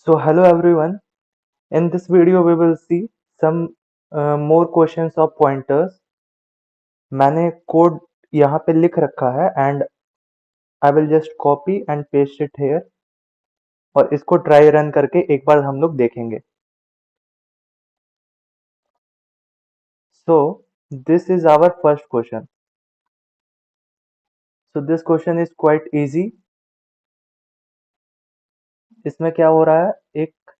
So hello everyone. In this video we will see some more questions of pointers. मैंने code यहाँ पे लिख रखा है and I will just copy and paste it here और इसको ट्राई रन करके एक बार हम लोग देखेंगे. So this is our first question. So this question is quite easy. इसमें क्या हो रहा है, एक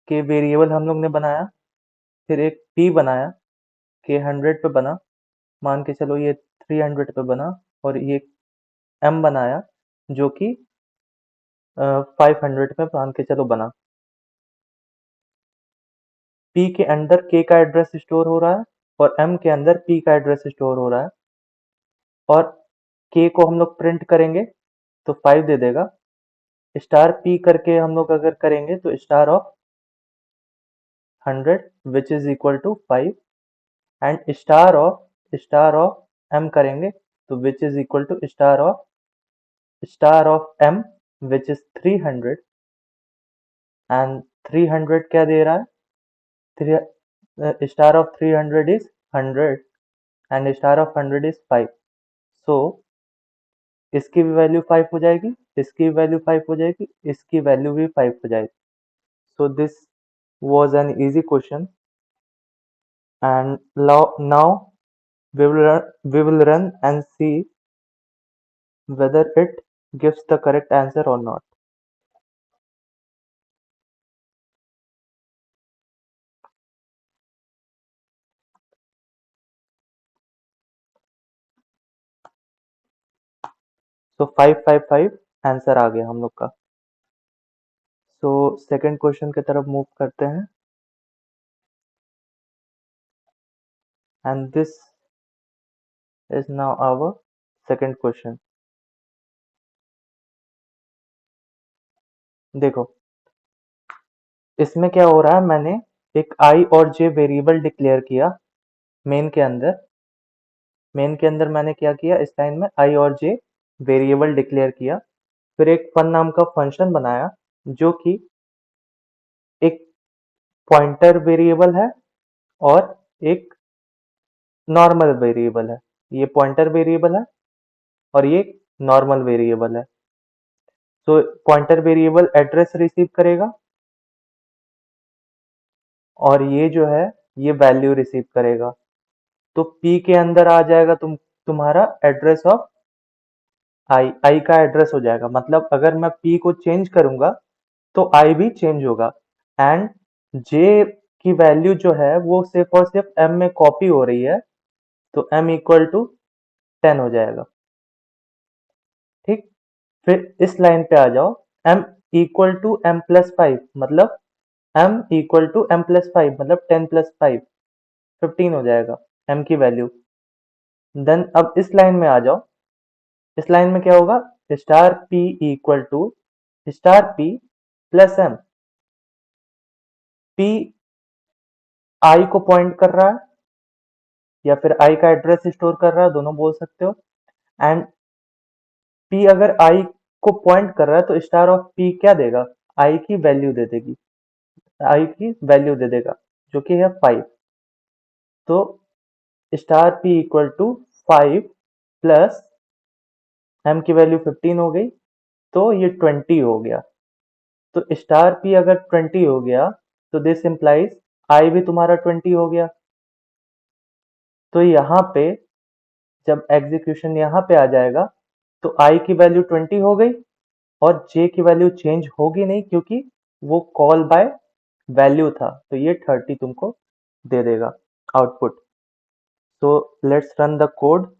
के वेरिएबल हम लोग ने बनाया, फिर एक p बनाया, के 100 पे बना, मान के चलो ये 300 पे बना, और ये m बनाया जो कि 500 पे मान के चलो बना. p के अंदर k का एड्रेस स्टोर हो रहा है और m के अंदर p का एड्रेस स्टोर हो रहा है, और k को हम लोग प्रिंट करेंगे तो 5 दे देगा. स्टार p करके हम लोग अगर करेंगे तो star of 100 which is equal to 5, and star of m करेंगे तो which is equal to star of m which is 300, and 300 क्या दे रहा है, star of 300 is 100 and star of 100 is 5. So इसकी भी वैल्यू 5 हो जाएगी, इसकी भी वैल्यू 5 हो जाएगी, इसकी वैल्यू भी 5 हो जाएगी. So this was an easy question, and now we will run and see whether it gives the correct answer or not. So 555 answer आ गया हम लोग का. सो सेकंड क्वेश्चन की तरफ मूव करते हैं, and this is now our second question. देखो इसमें क्या हो रहा है, मैंने एक i और j वेरिएबल डिक्लेयर किया मेन के अंदर. मैंने क्या किया, इस लाइन में i और j वेरिएबल डिक्लेयर किया, फिर एक फन नाम का फंक्शन बनाया जो कि एक पॉइंटर वेरिएबल है और एक नॉर्मल वेरिएबल है. ये पॉइंटर वेरिएबल है और ये नॉर्मल वेरिएबल है. तो पॉइंटर वेरिएबल एड्रेस रिसीव करेगा और ये जो है ये वैल्यू रिसीव करेगा. तो p के अंदर आ जाएगा तुम्हारा एड्रेस ऑफ i का एड्रेस हो जाएगा. मतलब अगर मैं p को चेंज करूंगा तो i भी चेंज होगा, एंड j की वैल्यू जो है वो सिर्फ और सिर्फ m में कॉपी हो रही है, तो m इक्वल टू 10 हो जाएगा. ठीक, फिर इस लाइन पे आ जाओ, m equal to m plus 5, मतलब m equal to m plus 5 मतलब 10 प्लस 5 15 हो जाएगा m की वैल्यू. देन अब इस लाइन में आ जाओ, इस लाइन में क्या होगा, star p equal to star p plus m. p i को पॉइंट कर रहा है या फिर i का एड्रेस स्टोर कर रहा है, दोनों बोल सकते हो. एंड p अगर i को पॉइंट कर रहा है तो स्टार ऑफ p क्या देगा, i की वैल्यू दे देगी, i की वैल्यू दे देगा जो कि है 5. तो star p equal to 5 plus m की वैल्यू 15 हो गई, तो ये 20 हो गया. तो स्टार p अगर 20 हो गया तो दिस इंप्लाइज i भी तुम्हारा 20 हो गया. तो यहाँ पे जब एग्जीक्यूशन यहाँ पे आ जाएगा तो i की वैल्यू 20 हो गई और j की वैल्यू चेंज होगी नहीं क्योंकि वो कॉल बाय वैल्यू था, तो ये 30 तुमको दे देगा output. So let's run the code.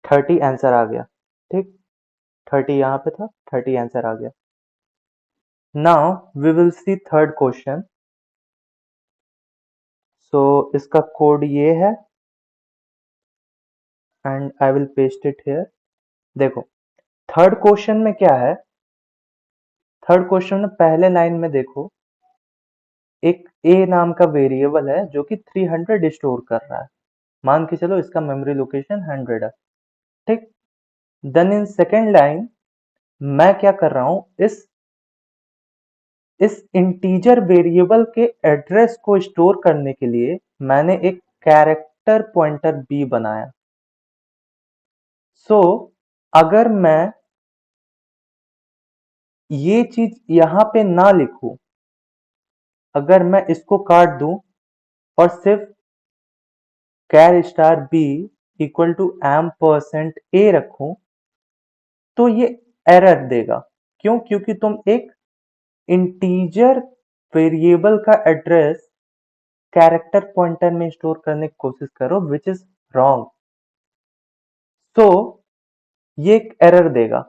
Thirty answer आ गया. ठीक, 30 यहाँ पे था, 30 आंसर आ गया. Now we will see third question. So इसका कोड ये है and I will paste it here. देखो थर्ड क्वेश्चन में क्या है, थर्ड क्वेश्चन में पहले लाइन में देखो, एक ए नाम का वेरिएबल है जो कि 300 स्टोर कर रहा है। मान के चलो इसका मेमोरी लोकेशन 100 है, ठीक। देन इन सेकेंड लाइन मैं क्या कर रहा हूं, इस इंटीजर वेरिएबल के एड्रेस को स्टोर करने के लिए मैंने एक कैरेक्टर पॉइंटर बी बनाया। सो अगर मैं ये चीज यहां पे ना लिखूं, अगर मैं इसको काट दूं और सिर्फ char star b equal to m percent a रखूं, तो ये एरर देगा। क्यों? क्योंकि तुम एक इंटीजर वेरिएबल का एड्रेस कैरेक्टर पॉइंटर में स्टोर करने की कोशिश करो, विच इज रॉन्ग। सो ये एक एरर देगा।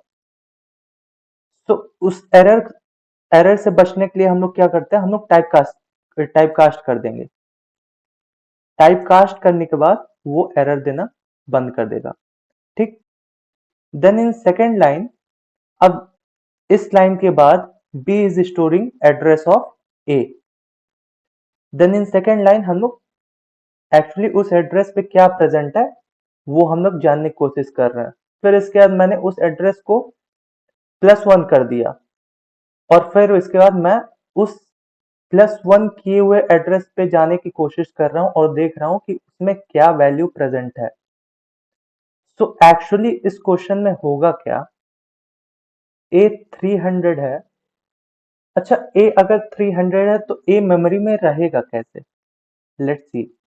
तो उस एरर से बचने के लिए हम लोग क्या करते हैं, हम लोग टाइप कास्ट कर देंगे। टाइप कास्ट करने के बाद वो एरर देना बंद कर देगा, ठीक। देन इन सेकेंड लाइन, अब इस लाइन के बाद B is storing address of A। Then in second line हम लोग एक्चुअली उस एड्रेस पे क्या प्रेजेंट है वो हम लोग जानने की कोशिश कर रहे हैं। फिर इसके बाद मैंने उस एड्रेस को +1 कर दिया, और फिर इसके बाद मैं उस +1 किए हुए एड्रेस पे जाने की कोशिश कर रहा हूं और देख रहा हूं कि उसमें क्या वैल्यू प्रेजेंट है। सो एक्चुअली इस क्वेश्चन में होगा क्या, ए 300 है। अच्छा, ए अगर 300 है तो ए मेमोरी में रहेगा कैसे? Let's see.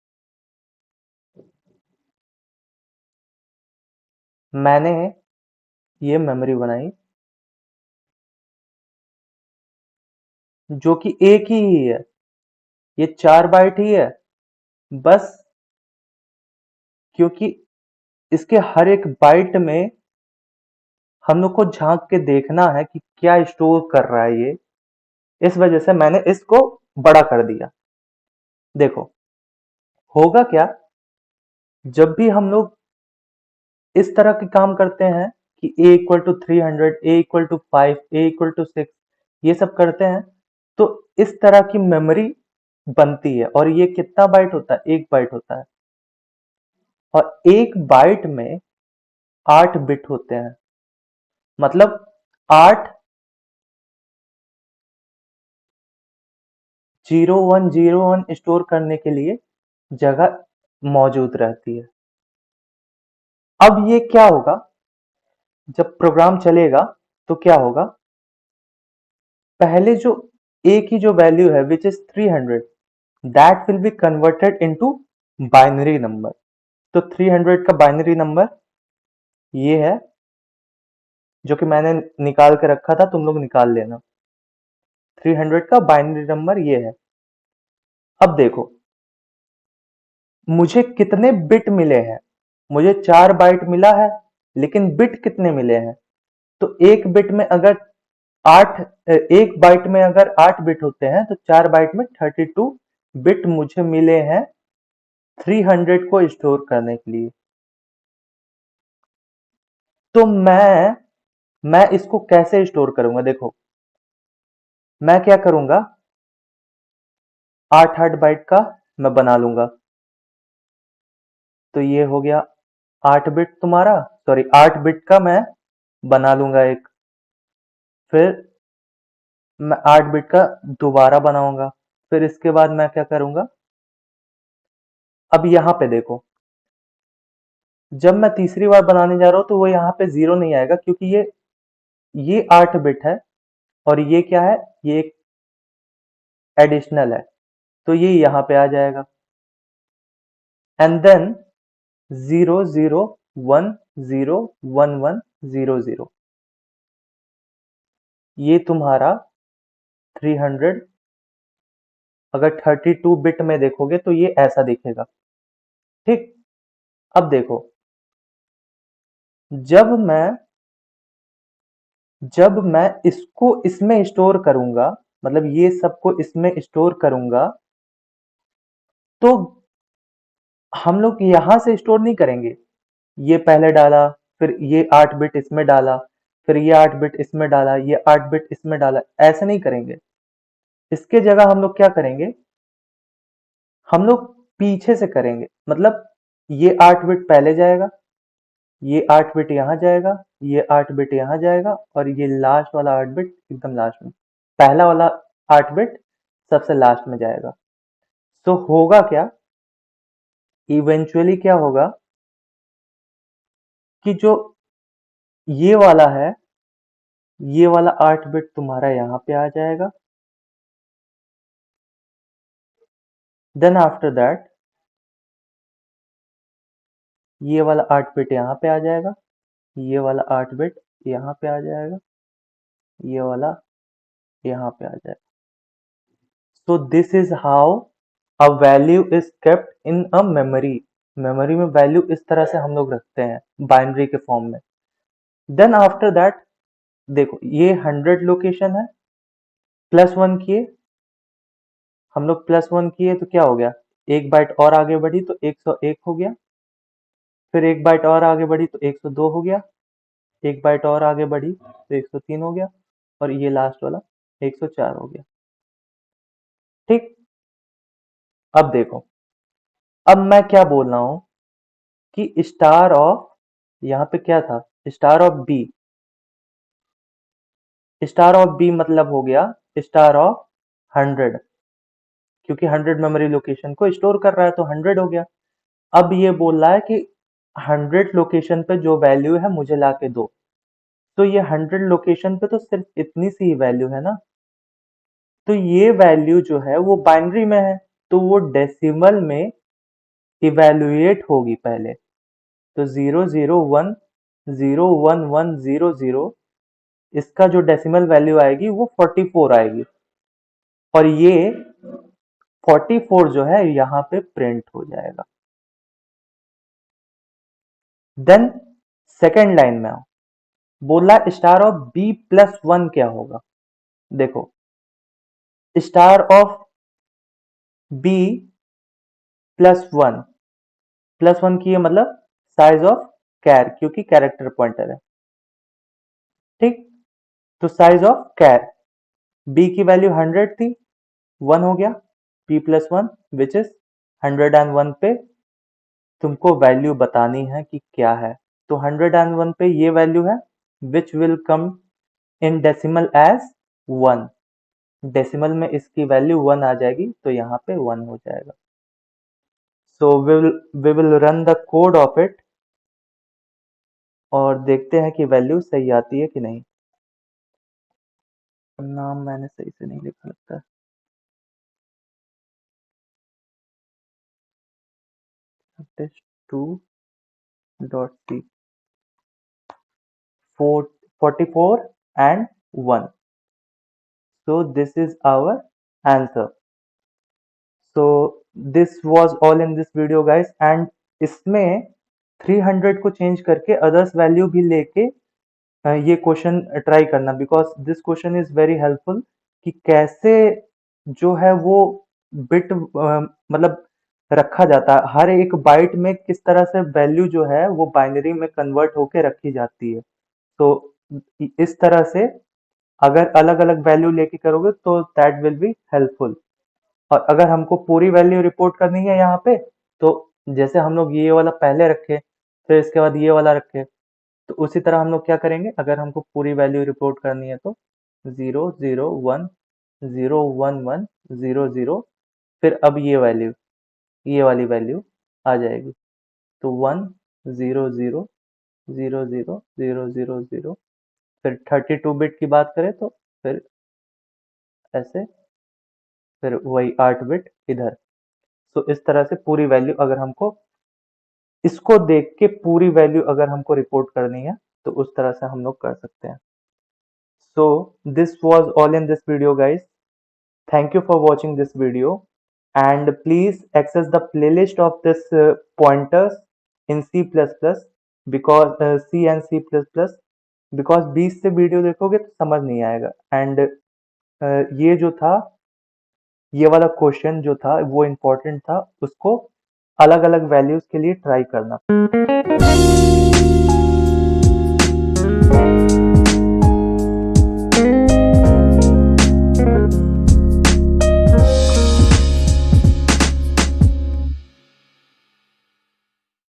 मैंने ये मेमोरी बनाई जो कि एक ही है, ये 4 बाइट ही है बस। क्योंकि इसके हर एक बाइट में हम लोग को झांक के देखना है कि क्या स्टोर कर रहा है ये, इस वजह से मैंने इसको बड़ा कर दिया। देखो होगा क्या, जब भी हम लोग इस तरह के काम करते हैं कि a equal to 300, a equal to 5, a equal to 6, ये सब करते हैं, तो इस तरह की मेमोरी बनती है। और ये कितना बाइट होता है? 1 बाइट होता है। और 1 बाइट में 8 बिट होते हैं, मतलब 8 0101 स्टोर करने के लिए जगह मौजूद रहती है। अब ये क्या होगा, जब प्रोग्राम चलेगा तो क्या होगा, पहले जो a की जो वैल्यू है विच is 300, that will be converted into binary number. तो 300 का बाइनरी नंबर ये है, जो कि मैंने निकाल के रखा था, तुम लोग निकाल लेना। 300 का बाइनरी नंबर ये है। अब देखो मुझे कितने बिट मिले हैं, मुझे 4 बाइट मिला है, लेकिन बिट कितने मिले हैं? तो एक बिट में अगर 8 एक बाइट में अगर 8 बिट होते हैं तो 4 बाइट में 32 बिट मुझे मिले हैं 300 को स्टोर करने के लिए। तो मैं इसको कैसे स्टोर करूंगा? देखो मैं क्या करूंगा, 8 बाइट का मैं बना लूंगा। तो ये हो गया 8 बिट तुम्हारा, सॉरी 8 बिट का मैं बना लूंगा एक। फिर मैं 8 बिट का दोबारा बनाऊंगा। फिर इसके बाद मैं क्या करूंगा, अब यहां पे देखो, जब मैं तीसरी बार बनाने जा रहा हूं तो वो यहाँ पे 0 नहीं आएगा, क्योंकि ये 8 बिट है और ये क्या है, ये एक एडिशनल है, तो ये यहाँ पे आ जाएगा। एंड देन 00101100, ये तुम्हारा 300। अगर 32 बिट में देखोगे तो ये ऐसा दिखेगा, ठीक। अब देखो, जब मैं जब मैं इसको इसमें स्टोर करूंगा, मतलब ये सबको इसमें स्टोर करूंगा, तो हम लोग यहां से स्टोर नहीं करेंगे। ये पहले डाला, फिर ये 8 बिट इसमें डाला, फिर ये 8 बिट इसमें डाला, ये 8 बिट इसमें डाला, ऐसे नहीं करेंगे। इसके जगह हम लोग क्या करेंगे, हम लोग पीछे से करेंगे। मतलब ये 8 बिट पहले जाएगा, ये 8 बिट यहाँ जाएगा, ये 8 बिट यहाँ जाएगा, और ये लास्ट वाला 8 बिट एकदम लास्ट में, पहला वाला 8 बिट सबसे लास्ट में जाएगा। तो होगा क्या, इवेंचुअली क्या होगा कि जो ये वाला है, ये वाला 8 बिट तुम्हारा यहाँ पे आ जाएगा। देन आफ्टर दैट ये वाला 8 बिट यहाँ पे आ जाएगा, ये वाला 8 बिट यहाँ पे आ जाएगा, ये वाला यहाँ पे आ जाएगा। So this is how a value is kept in a memory. Memory में वैल्यू इस तरह से हम लोग रखते हैं बाइनरी के फॉर्म में। देन आफ्टर दैट देखो, ये 100 लोकेशन है, +1 किए हम लोग, +1 किए तो क्या हो गया, एक बाइट और आगे बढ़ी तो 101 हो गया, फिर एक बाइट और आगे बढ़ी तो 102 हो गया, एक बाइट और आगे बढ़ी तो 103 हो गया, और ये लास्ट वाला 104 हो गया। ठीक, अब देखो, अब मैं क्या बोल रहा हूं कि स्टार ऑफ, यहाँ पे क्या था, star of B, star of B मतलब हो गया स्टार ऑफ 100, क्योंकि 100 मेमोरी लोकेशन को स्टोर कर रहा है तो 100 हो गया। अब ये बोल रहा है कि 100 लोकेशन पे जो वैल्यू है मुझे ला के दो, तो ये 100 लोकेशन पे तो सिर्फ इतनी सी ही वैल्यू है ना, तो ये वैल्यू जो है वो बाइनरी में है, तो वो डेसिमल में इवेल्युएट होगी पहले। तो 001011100, इसका जो डेसिमल वैल्यू आएगी वो 44 आएगी, और ये 44 जो है यहाँ पे प्रिंट हो जाएगा। देन सेकेंड लाइन में आओ, बोला स्टार ऑफ b+1 क्या होगा। देखो, स्टार ऑफ b+1, +1 की है मतलब साइज ऑफ कैर, क्योंकि कैरेक्टर पॉइंटर है। ठीक, तो साइज ऑफ कैर, b की वैल्यू 100 थी, 1 हो गया, b+1 विच इज 101 पे तुमको वैल्यू बतानी है कि क्या है, तो 101 पे ये वैल्यू है which will come in decimal as 1, decimal में इसकी वैल्यू 1 आ जाएगी, तो यहाँ पे 1 हो जाएगा। So we will run the code of it और देखते हैं कि वैल्यू सही आती है कि नहीं। नाम मैंने सही से नहीं लिखा लगता है, test2.c 44 and 1, so this is our answer. So this was all in this video guys, and इसमें 300 को चेंज करके अदर्स वैल्यू भी लेके ये क्वेश्चन ट्राई करना, because this question is very helpful कि कैसे जो है वो बिट मतलब रखा जाता है, हर एक बाइट में किस तरह से वैल्यू जो है वो बाइनरी में कन्वर्ट होके रखी जाती है। तो इस तरह से अगर अलग अलग वैल्यू लेके करोगे तो दैट विल बी हेल्पफुल। और अगर हमको पूरी वैल्यू रिपोर्ट करनी है यहाँ पे, तो जैसे हम लोग ये वाला पहले रखे, फिर इसके बाद ये वाला रखे, तो उसी तरह हम लोग क्या करेंगे, अगर हमको पूरी वैल्यू रिपोर्ट करनी है तो 001011100, फिर अब ये वैल्यू, ये वाली वैल्यू आ जाएगी, तो 100000000, फिर 32 बिट की बात करें तो फिर ऐसे, फिर वही 8 बिट इधर। तो इस तरह से पूरी वैल्यू अगर हमको, इसको देख के पूरी वैल्यू अगर हमको रिपोर्ट करनी है तो उस तरह से हम लोग कर सकते हैं। So this was all in this video guys. Thank you for watching this video, and please access the playlist of this pointers in C++ because C and C++, because 20 से वीडियो देखोगे तो समझ नहीं आएगा। एंड ये जो था, ये वाला क्वेश्चन जो था वो इम्पोर्टेंट था, उसको अलग अलग वैल्यूज के लिए ट्राई करना।